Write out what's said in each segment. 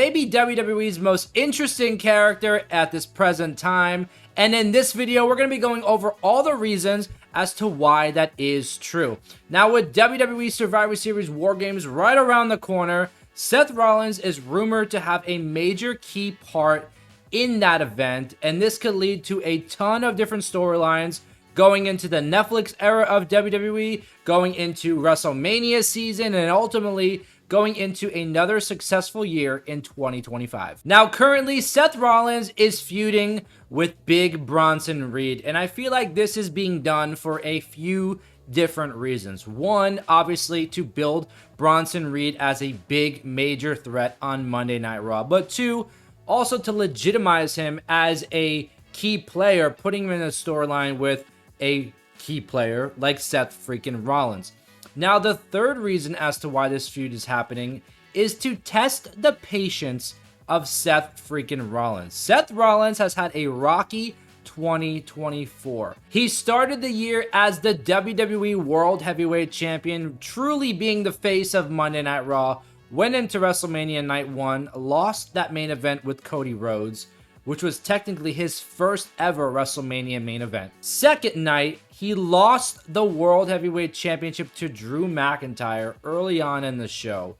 maybe WWE's most interesting character at this present time. And in this video, we're going to be going over all the reasons as to why that is true. Now, with WWE Survivor Series War Games right around the corner, Seth Rollins is rumored to have a major key part in that event, and this could lead to a ton of different storylines going into the Netflix era of WWE, going into WrestleMania season, and ultimately going into another successful year in 2025. Now, currently, Seth Rollins is feuding with Big Bronson Reed, and I feel like this is being done for a few different reasons. One, obviously, to build Bronson Reed as a big major threat on Monday Night Raw, but two, also to legitimize him as a key player, putting him in a storyline with a key player like Seth freaking Rollins. Now, the third reason as to why this feud is happening is to test the patience of Seth freaking Rollins. Seth Rollins has had a rocky 2024. He started the year as the WWE World Heavyweight Champion, truly being the face of Monday Night Raw, went into WrestleMania Night 1, lost that main event with Cody Rhodes, which was technically his first ever WrestleMania main event. Second night, he lost the World Heavyweight Championship to Drew McIntyre early on in the show,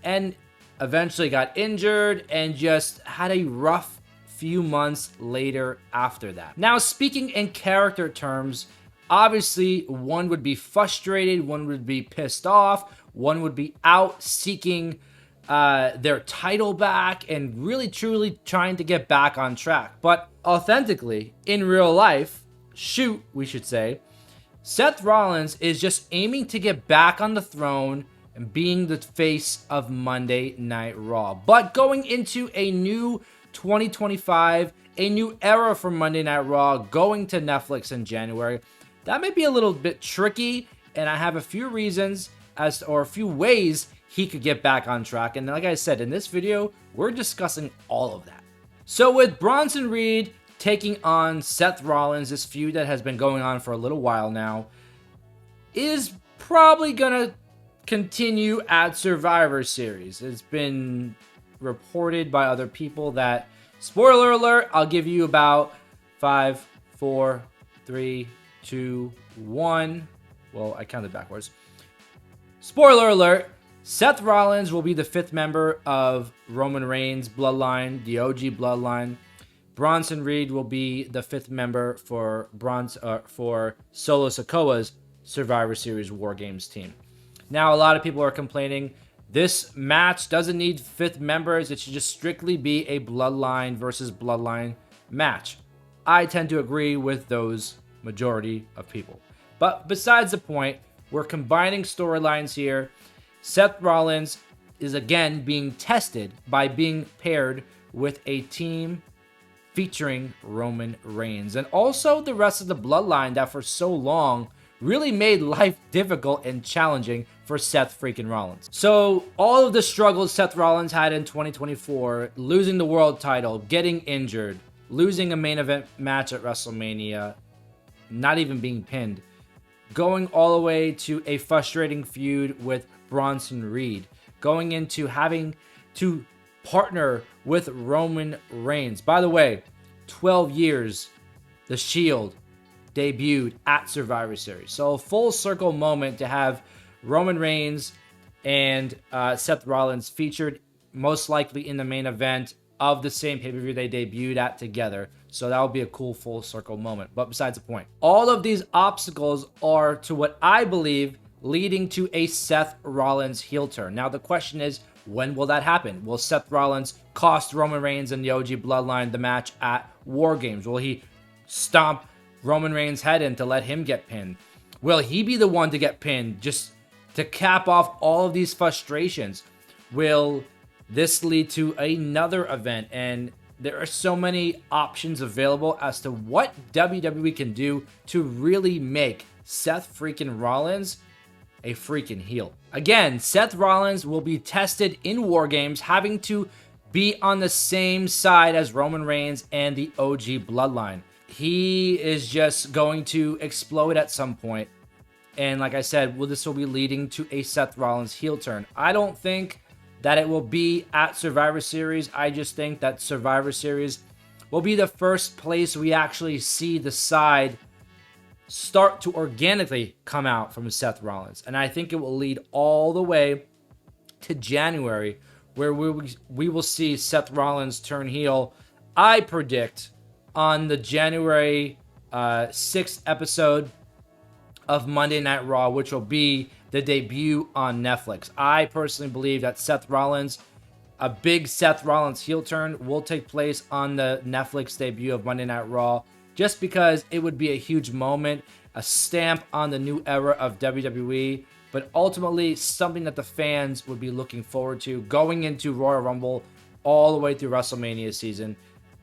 and eventually got injured and just had a rough few months later after that. Now, speaking in character terms, obviously one would be frustrated, one would be pissed off, one would be out seeking their title back and really truly trying to get back on track. But authentically, in real life, we should say, Seth Rollins is just aiming to get back on the throne and being the face of Monday Night Raw. But going into a new 2025, a new era for Monday Night Raw, going to Netflix in January, that may be a little bit tricky, and I have a few reasons or a few ways he could get back on track. And like I said, in this video, we're discussing all of that. So with Bronson Reed taking on Seth Rollins, this feud that has been going on for a little while now is probably gonna continue at Survivor Series. It's been reported by other people that, spoiler alert, I'll give you about 5, 4, 3, 2, 1. Well, I counted backwards. Spoiler alert, Seth Rollins will be the 5th member of Roman Reigns' bloodline, the OG bloodline. Bronson Reed will be the 5th member for Solo Sikoa's Survivor Series War Games team. Now, a lot of people are complaining this match doesn't need 5th members. It should just strictly be a bloodline versus bloodline match. I tend to agree with those majority of people. But besides the point, we're combining storylines here. Seth Rollins is again being tested by being paired with a team featuring Roman Reigns and also the rest of the bloodline that for so long really made life difficult and challenging for Seth freaking Rollins. So all of the struggles Seth Rollins had in 2024, losing the world title, getting injured, losing a main event match at WrestleMania, not even being pinned, going all the way to a frustrating feud with Bronson Reed, going into having to partner with Roman Reigns. By the way, 12 years, The Shield debuted at Survivor Series. So a full circle moment to have Roman Reigns and Seth Rollins featured most likely in the main event of the same pay-per-view they debuted at together. So that would be a cool full circle moment. But besides the point, all of these obstacles are, to what I believe, leading to a Seth Rollins heel turn. Now the question is, when will that happen? Will Seth Rollins cost Roman Reigns and the OG bloodline the match at War Games? Will he stomp Roman Reigns' head in to let him get pinned? Will he be the one to get pinned just to cap off all of these frustrations? Will this lead to another event? And there are so many options available as to what WWE can do to really make Seth freaking Rollins a freaking heel. Again, Seth Rollins will be tested in War Games, having to be on the same side as Roman Reigns and the OG bloodline. He is just going to explode at some point. And like I said, this will be leading to a Seth Rollins heel turn. I don't think that it will be at Survivor Series. I just think that Survivor Series will be the first place we actually see the side start to organically come out from Seth Rollins. And I think it will lead all the way to January, where we will see Seth Rollins turn heel, I predict, on the January 6th episode of Monday Night Raw, which will be the debut on Netflix. I personally believe that a big Seth Rollins heel turn will take place on the Netflix debut of Monday Night Raw, just because it would be a huge moment, a stamp on the new era of WWE, but ultimately something that the fans would be looking forward to going into Royal Rumble all the way through WrestleMania season,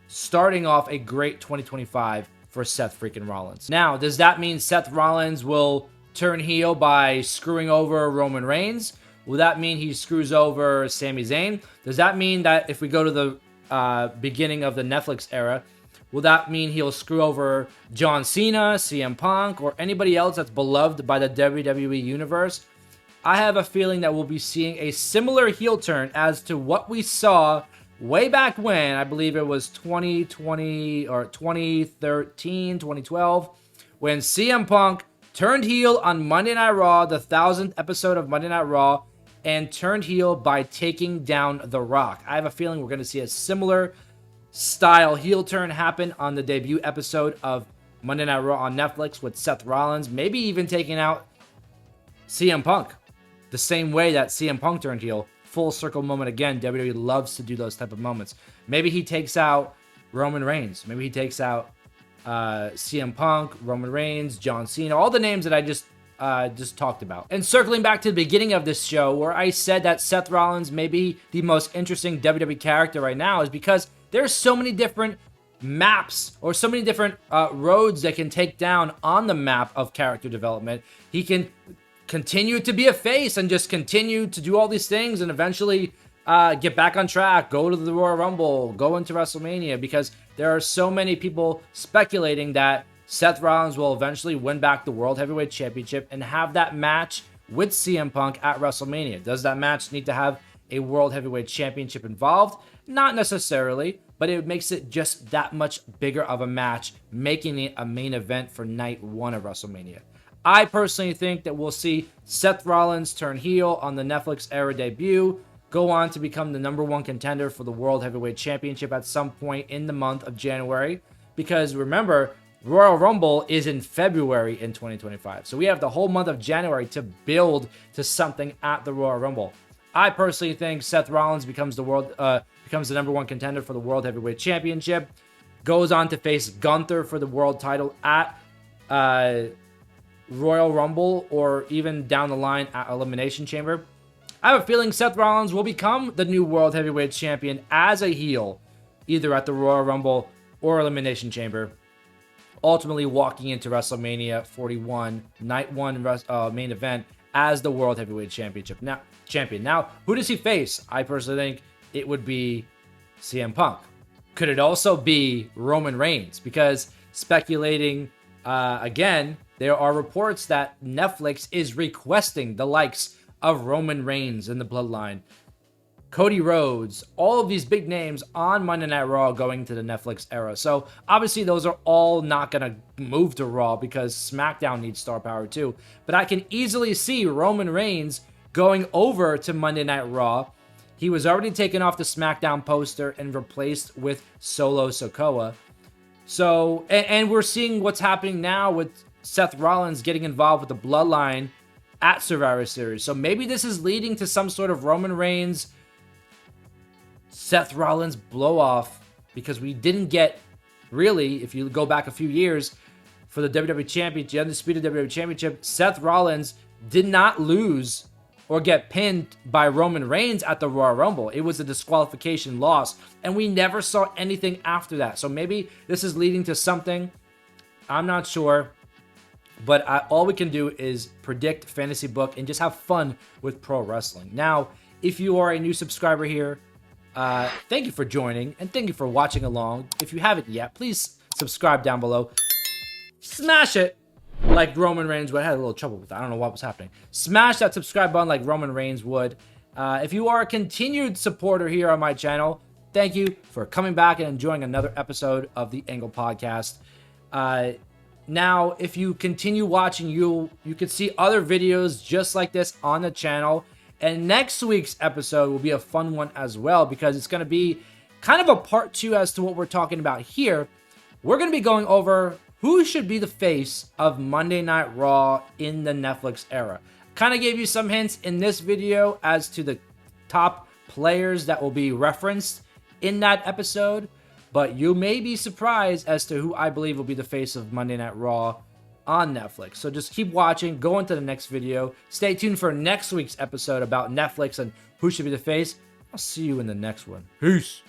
starting off a great 2025 for Seth freaking Rollins. Now, does that mean Seth Rollins will turn heel by screwing over Roman Reigns? Will that mean he screws over Sami Zayn? Does that mean that if we go to the beginning of the Netflix era, will that mean he'll screw over John Cena, CM Punk, or anybody else that's beloved by the WWE Universe? I have a feeling that we'll be seeing a similar heel turn as to what we saw way back when, I believe it was 2020 or 2013, 2012, when CM Punk turned heel on Monday Night Raw, the 1000th episode of Monday Night Raw, and turned heel by taking down The Rock. I have a feeling we're going to see a similar style heel turn happen on the debut episode of Monday Night Raw on Netflix with Seth Rollins, maybe even taking out CM Punk the same way that CM Punk turned heel. Full circle moment again. WWE loves to do those type of moments. Maybe he takes out Roman Reigns. Maybe he takes out CM Punk, Roman Reigns, John Cena, all the names that I just talked about. And circling back to the beginning of this show where I said that Seth Rollins may be the most interesting WWE character right now is because there's so many different maps or so many different roads that can take down on the map of character development. He can continue to be a face and just continue to do all these things and eventually get back on track, go to the Royal Rumble, go into WrestleMania, because there are so many people speculating that Seth Rollins will eventually win back the World Heavyweight Championship and have that match with CM Punk at WrestleMania. Does that match need to have a World Heavyweight Championship involved? Not necessarily, but it makes it just that much bigger of a match, making it a main event for night one of WrestleMania. I personally think that we'll see Seth Rollins turn heel on the Netflix era debut, go on to become the #1 contender for the World Heavyweight Championship at some point in the month of January. Because remember, Royal Rumble is in February in 2025. So we have the whole month of January to build to something at the Royal Rumble. I personally think Seth Rollins becomes the #1 contender for the World Heavyweight Championship, goes on to face Gunther for the world title at Royal Rumble, or even down the line at Elimination Chamber. I have a feeling Seth Rollins will become the new World Heavyweight Champion as a heel, either at the Royal Rumble or Elimination Chamber, ultimately walking into WrestleMania 41, Night 1 main event as the World Heavyweight Champion. Now, who does he face? I personally think it would be CM Punk. Could it also be Roman Reigns? Because speculating, again, there are reports that Netflix is requesting the likes of Roman Reigns in the Bloodline, Cody Rhodes, all of these big names on Monday Night Raw going to the Netflix era. So obviously those are all not going to move to Raw because SmackDown needs star power too. But I can easily see Roman Reigns going over to Monday Night Raw. He was already taken off the SmackDown poster and replaced with Solo Sikoa. So, and we're seeing what's happening now with Seth Rollins getting involved with the Bloodline at Survivor Series. So maybe this is leading to some sort of Roman Reigns, Seth Rollins blow off, because we didn't get, really, if you go back a few years, for the WWE Championship, the Undisputed WWE Championship, Seth Rollins did not lose or get pinned by Roman Reigns at the Royal Rumble. It was a disqualification loss, and we never saw anything after that. So maybe this is leading to something. I'm not sure. But all we can do is predict, fantasy book, and just have fun with pro wrestling. Now, if you are a new subscriber here, thank you for joining, and thank you for watching along. If you haven't yet, please subscribe down below. Smash it like Roman Reigns would. I had a little trouble with that. I don't know what was happening. Smash that subscribe button like Roman Reigns would. If you are a continued supporter here on my channel, thank you for coming back and enjoying another episode of the Angle Podcast. Now, if you continue watching, you can see other videos just like this on the channel. And next week's episode will be a fun one as well, because it's going to be kind of a part 2 as to what we're talking about here. We're going to be going over who should be the face of Monday Night Raw in the Netflix era. Kind of gave you some hints in this video as to the top players that will be referenced in that episode, but you may be surprised as to who I believe will be the face of Monday Night Raw on Netflix. So just keep watching, go into the next video. Stay tuned for next week's episode about Netflix and who should be the face. I'll see you in the next one. Peace.